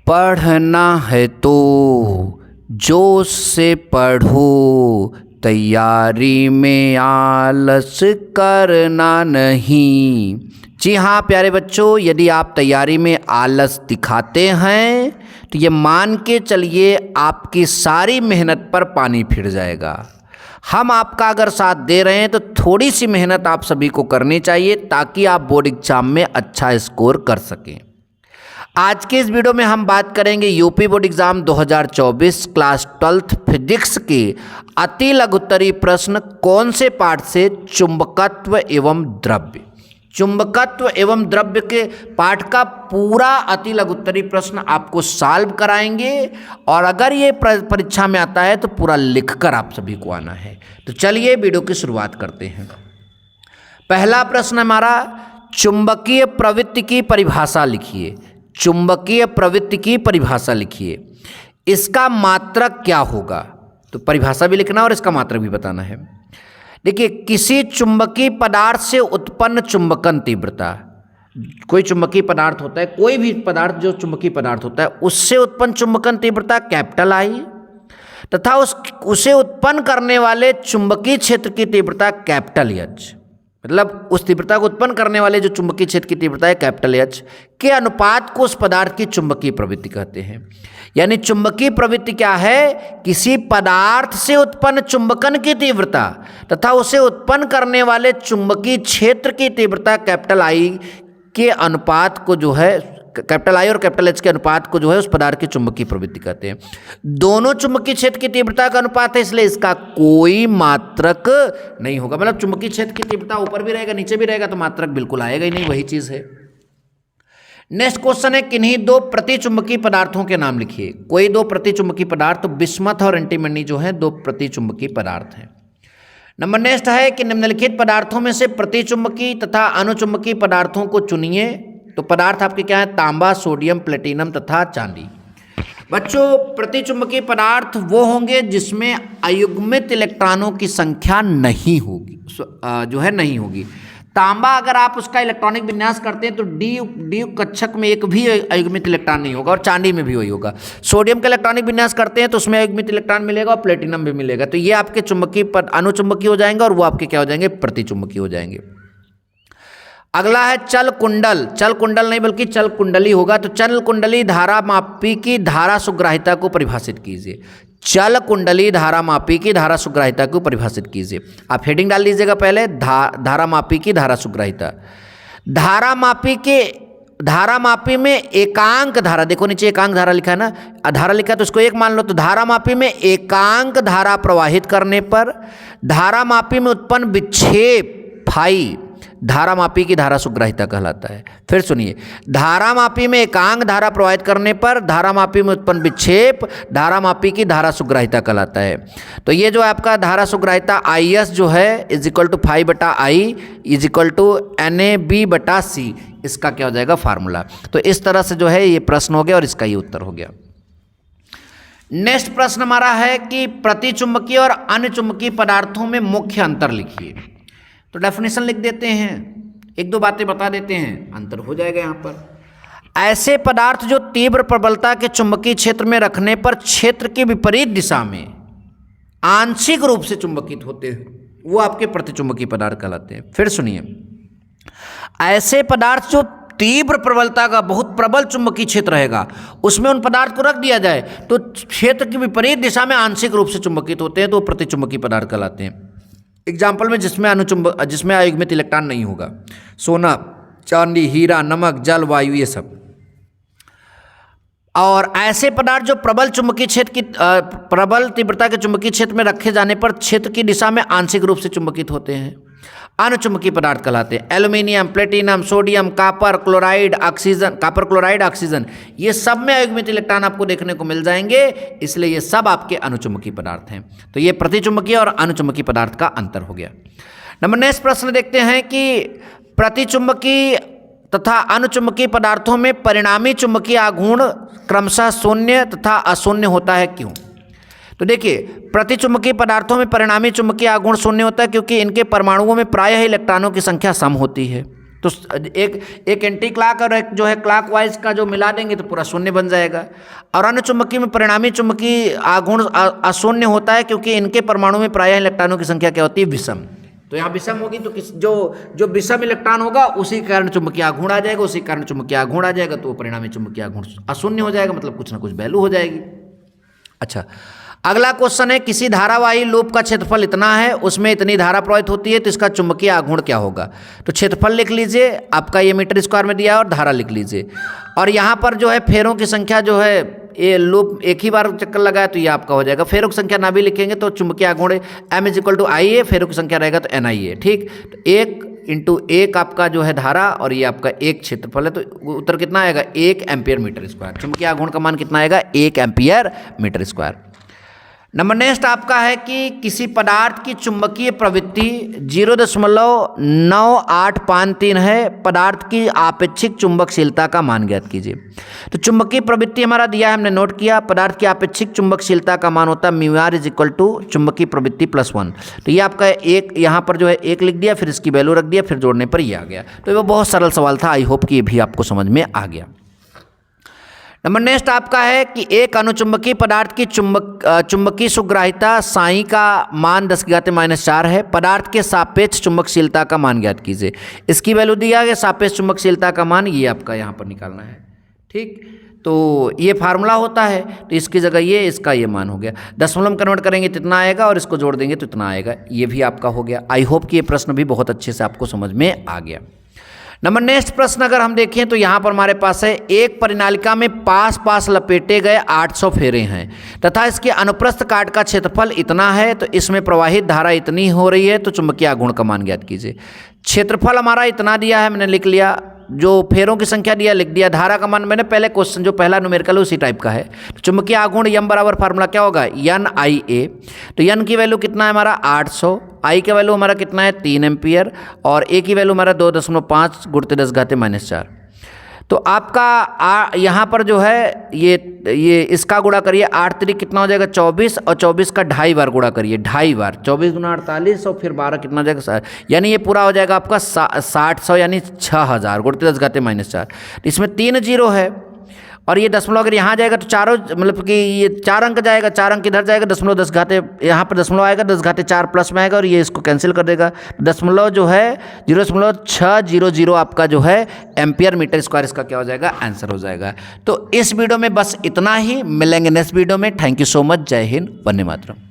पढ़ना है तो जोश से पढ़ो, तैयारी में आलस करना नहीं। जी हाँ प्यारे बच्चों, यदि आप तैयारी में आलस दिखाते हैं तो ये मान के चलिए आपकी सारी मेहनत पर पानी फिर जाएगा। हम आपका अगर साथ दे रहे हैं तो थोड़ी सी मेहनत आप सभी को करनी चाहिए ताकि आप बोर्ड एग्जाम में अच्छा स्कोर कर सकें। आज के इस वीडियो में हम बात करेंगे UP board exam 2024 class 12th physics के अति लघुत्तरीय प्रश्न कौन से पाठ से, चुंबकत्व एवं द्रव्य। चुंबकत्व एवं द्रव्य के पाठ का पूरा अति लघुत्तरीय प्रश्न आपको सॉल्व कराएंगे और अगर ये परीक्षा में आता है तो पूरा लिखकर आप सभी को आना है। तो चलिए वीडियो की शुरुआत करते हैं। पहला प्रश्न हमारा, चुंबकीय प्रवृत्ति की परिभाषा लिखिए। चुंबकीय प्रवृत्ति की परिभाषा लिखिए, इसका मात्रक क्या होगा। तो परिभाषा भी लिखना और इसका मात्रक भी बताना है। देखिए, किसी चुंबकीय पदार्थ से उत्पन्न चुंबकन तीव्रता, कोई चुंबकीय पदार्थ होता है, कोई भी पदार्थ जो चुंबकीय पदार्थ होता है उससे उत्पन्न चुंबकन तीव्रता कैपिटल आई तथा उसे उत्पन्न करने वाले चुंबकीय क्षेत्र की तीव्रता कैपिटल एच। मतलब उस तीव्रता को उत्पन्न करने वाले जो चुंबकीय क्षेत्र की तीव्रता है कैपिटल एच के अनुपात को उस पदार्थ की चुंबकीय प्रवृत्ति कहते हैं। यानी चुंबकीय प्रवृत्ति क्या है, किसी पदार्थ से उत्पन्न चुंबकन की तीव्रता तथा उसे उत्पन्न करने वाले चुंबकीय क्षेत्र की तीव्रता कैपिटल आई के अनुपात को जो है, कैपिटल आई और कैपिटल एच के अनुपात को जो है उस पदार्थ की चुंबकीय प्रवृत्ति कहते हैं। दोनों चुंबकीय क्षेत्र की तीव्रता का अनुपात है, इसलिए इसका कोई मात्रक नहीं होगा। मतलब चुंबकीय क्षेत्र की तीव्रता ऊपर भी रहेगा नीचे भी रहेगा तो मात्रक बिल्कुल आएगा ही नहीं, वही चीज है। नेक्स्ट क्वेश्चन है, किन्हीं दो प्रतिचुंबकीय पदार्थों के नाम लिखिए। कोई दो प्रतिचुंबकीय पदार्थ, तो बिस्मथ और एंटीमनी जो है दो प्रतिचुंबकीय पदार्थ हैं। नंबर नेक्स्ट है कि निम्नलिखित पदार्थों में से प्रतिचुंबकीय तथा अनुचुंबकीय पदार्थों को चुनिए। तो पदार्थ आपके क्या है, तांबा, सोडियम, प्लेटिनम तथा चांदी। बच्चों, प्रतिचुंबकीय पदार्थ वो होंगे जिसमें अयुग्मित इलेक्ट्रॉनों की संख्या नहीं होगी, जो है नहीं होगी। तांबा अगर आप उसका इलेक्ट्रॉनिक विन्यास करते हैं तो डी कक्षक में एक भी अयुग्मित इलेक्ट्रॉन नहीं होगा और चांदी में भी वही होगा। सोडियम का इलेक्ट्रॉनिक विन्यास करते हैं तो उसमें अयुग्मित इलेक्ट्रॉन मिलेगा और प्लेटिनम भी मिलेगा। तो ये आपके चुंबकीय अनुचुंबकीय हो जाएंगे और वो आपके क्या हो जाएंगे, प्रतिचुंबकीय हो जाएंगे। अगला है चल कुंडल। चल कुंडल नहीं बल्कि चल कुंडली होगा। तो चल कुंडली धारा मापी की धारा सुग्राहिता को परिभाषित कीजिए। चल कुंडली धारा मापी की धारा सुग्राहिता को परिभाषित कीजिए। आप हेडिंग डाल लीजिएगा पहले, धारा मापी की धारा सुग्राहिता। धारा मापी में एकांक धारा, देखो नीचे एकांक धारा लिखा है ना, धारा लिखा है तो उसको एक मान लो। तो धारा मापी में एकांक धारा प्रवाहित करने पर धारा मापी में उत्पन्न विक्षेप फाई धारा मापी की धारा सुग्राहिता कहलाता है। फिर सुनिए, धारा मापी में एकांक धारा प्रवाहित करने पर धारा मापी में उत्पन्न विक्षेप धारा मापी की धारा सुग्राहिता कहलाता है। तो ये जो आपका धारा सुग्राहिता IS जो है =5/I =NAB/C, इसका क्या हो जाएगा फार्मूला। तो इस तरह से जो है ये प्रश्न हो गया और इसका ये उत्तर हो गया। नेक्स्ट प्रश्न हमारा है कि प्रतिचुंबकीय और अन्यचुंबकीय पदार्थों में मुख्य अंतर लिखिए। तो डेफिनेशन लिख देते हैं, एक दो बातें बता देते हैं, अंतर हो जाएगा यहाँ पर। ऐसे पदार्थ जो तीव्र प्रबलता के चुंबकीय क्षेत्र में रखने पर क्षेत्र की विपरीत दिशा में आंशिक रूप से चुंबकित होते हैं वो आपके प्रतिचुंबकीय पदार्थ कहलाते हैं। फिर सुनिए, ऐसे पदार्थ जो तीव्र प्रबलता का बहुत प्रबल चुंबकीय क्षेत्र रहेगा उसमें उन पदार्थ को रख दिया जाए तो क्षेत्र की विपरीत दिशा में आंशिक रूप से चुंबकित होते हैं तो प्रतिचुंबकीय पदार्थ कहलाते हैं। एग्जाम्पल में जिसमें अयुग्मित इलेक्ट्रॉन नहीं होगा, सोना, चांदी, हीरा, नमक, जल, वायु, ये सब। और ऐसे पदार्थ जो प्रबल चुंबकीय क्षेत्र की प्रबल तीव्रता के चुंबकीय क्षेत्र में रखे जाने पर क्षेत्र की दिशा में आंशिक रूप से चुंबकित होते हैं, अनुचुंबकीय पदार्थ कहलाते हैं। Aluminium, platinum, sodium, copper chloride, oxygen, ये सब में अयुग्मित इलेक्ट्रॉन आपको देखने को मिल जाएंगे, इसलिए ये सब आपके अनुचुंबकीय पदार्थ हैं। तो ये प्रतिचुंबकीय और अनुचुंबकीय पदार्थ का अंतर हो गया। नंबर नेक्स्ट प्रश्न देखते हैं कि प्रतिचुंबकीय तथा अनुचुंबकीय पदार्थों में परिणामी चुंबकीय आघूर्ण क्रमशः शून्य तथा अशून्य होता है, क्यों। तो देखिए, प्रतिचुंबकीय पदार्थों में परिणामी चुंबकीय आघूर्ण शून्य होता है क्योंकि इनके परमाणुओं में प्रायः इलेक्ट्रॉनों की संख्या सम होती है। तो एक एंटी क्लॉक और एक जो है क्लॉक वाइज का जो मिला देंगे तो पूरा शून्य बन जाएगा। और अन्य चुंबकीय में परिणामी चुंबकीय आघूर्ण अशून्य होता है क्योंकि इनके परमाणु में प्रायः इलेक्ट्रॉनों की संख्या क्या होती है, विषम। तो यहाँ विषम होगी तो जो विषम इलेक्ट्रॉन होगा उसी के कारण चुंबकीय आघूर्ण आ जाएगा, उसी कारण चुंबकीय आघूर्ण आ जाएगा, तो वो परिणामी चुंबकीय आघूर्ण अशून्य हो जाएगा, मतलब कुछ ना कुछ वैल्यू हो जाएगी। अच्छा, अगला क्वेश्चन है, किसी धारावाही लूप का क्षेत्रफल इतना है, उसमें इतनी धारा प्रवाहित होती है, तो इसका चुंबकीय आघूर्ण क्या होगा। तो क्षेत्रफल लिख लीजिए, आपका ये मीटर स्क्वायर में दिया है, और धारा लिख लीजिए। और यहाँ पर जो है फेरों की संख्या जो है, ये लूप एक ही बार चक्कर लगाया तो ये आपका हो जाएगा। फेरों की संख्या ना भी लिखेंगे तो चुंबकीय आघूर्ण M=IA, फेरों की संख्या रहेगा तो NIA। ठीक, तो 1 × 1 आपका जो है धारा और ये आपका 1 क्षेत्रफल है, तो उत्तर कितना आएगा, 1 एम्पियर मीटर स्क्वायर। चुंबकीय आघूर्ण का मान कितना आएगा, 1 ampere metre square. Number next आपका है कि किसी पदार्थ की चुंबकीय प्रवृत्ति 0.9853 है, पदार्थ की आपेक्षिक चुंबकशीलता का मान ज्ञात कीजिए। तो चुंबकीय प्रवृत्ति हमारा दिया है, हमने नोट किया, पदार्थ की आपेक्षिक चुंबकशीलता का मान होता है μr चुंबकीय प्रवृत्ति +1। तो ये आपका एक यहाँ पर जो है 1 लिख दिया, फिर इसकी वैल्यू रख दिया, फिर जोड़ने पर ये आ गया। तो ये बहुत सरल सवाल था, आई होप कि ये भी आपको समझ में आ गया। नंबर नेक्स्ट आपका है कि एक अनुचुंबकीय पदार्थ की चुंबकीय सुग्राहिता साई का मान 10⁻⁴ है, पदार्थ के सापेक्ष चुंबकशीलता का मान ज्ञात कीजिए। इसकी वैल्यू दिया गया, सापेक्ष चुंबकशीलता का मान ये आपका यहाँ पर निकालना है। ठीक, तो ये फार्मूला होता है, तो इसकी जगह ये, इसका ये मान हो गया। दशमलव में कन्वर्ट करेंगे तो इतना आएगा, और इसको जोड़ देंगे तो इतना आएगा, ये भी आपका हो गया। आई होप कि ये प्रश्न भी बहुत अच्छे से आपको समझ में आ गया। नंबर नेक्स्ट प्रश्न अगर हम देखें तो यहाँ पर हमारे पास है, एक परिनालिका में पास लपेटे गए 800 फेरे हैं तथा इसके अनुप्रस्थ काट का क्षेत्रफल इतना है, तो इसमें प्रवाहित धारा इतनी हो रही है, तो चुंबकीय आघूर्ण का मान ज्ञात कीजिए। क्षेत्रफल हमारा इतना दिया है, मैंने लिख लिया, जो फेरों की संख्या दिया लिख दिया, धारा का मान मैंने पहले क्वेश्चन जो पहला न्यूमेरिकल है उसी टाइप का है। तो चुंबकीय आघूर्ण M बराबर फार्मूला क्या होगा, NIA। तो N की वैल्यू कितना है हमारा 800, I का वैल्यू हमारा कितना है 3 एम्पियर, और A की वैल्यू हमारा 2.5 × 10⁻⁴। तो आपका यहाँ पर जो है ये इसका गुणा करिए, 8 3 कितना हो जाएगा 24, और 24 का 2.5 बार गुणा करिए, 2.5 बार, 24 × 48 और फिर 12 कितना हो जाएगा, यानी ये पूरा हो जाएगा आपका 60 यानी 6000 × 10⁻⁴। इसमें 3 जीरो है, और ये दशमलव अगर यहाँ जाएगा तो चारों, मतलब कि ये 4 अंक जाएगा, 4 अंक इधर जाएगा, दशमलव 10 घाते यहाँ पर दशमलव आएगा, 10⁻⁴ प्लस में आएगा, और ये इसको कैंसिल कर देगा। दशमलव जो है 0.600 आपका जो है एम्पियर मीटर स्क्वायर, इसका क्या हो जाएगा, आंसर हो जाएगा। तो इस वीडियो में बस इतना ही, मिलेंगे नेक्स्ट वीडियो में। थैंक यू सो मच, जय हिंद, वंदे मातरम।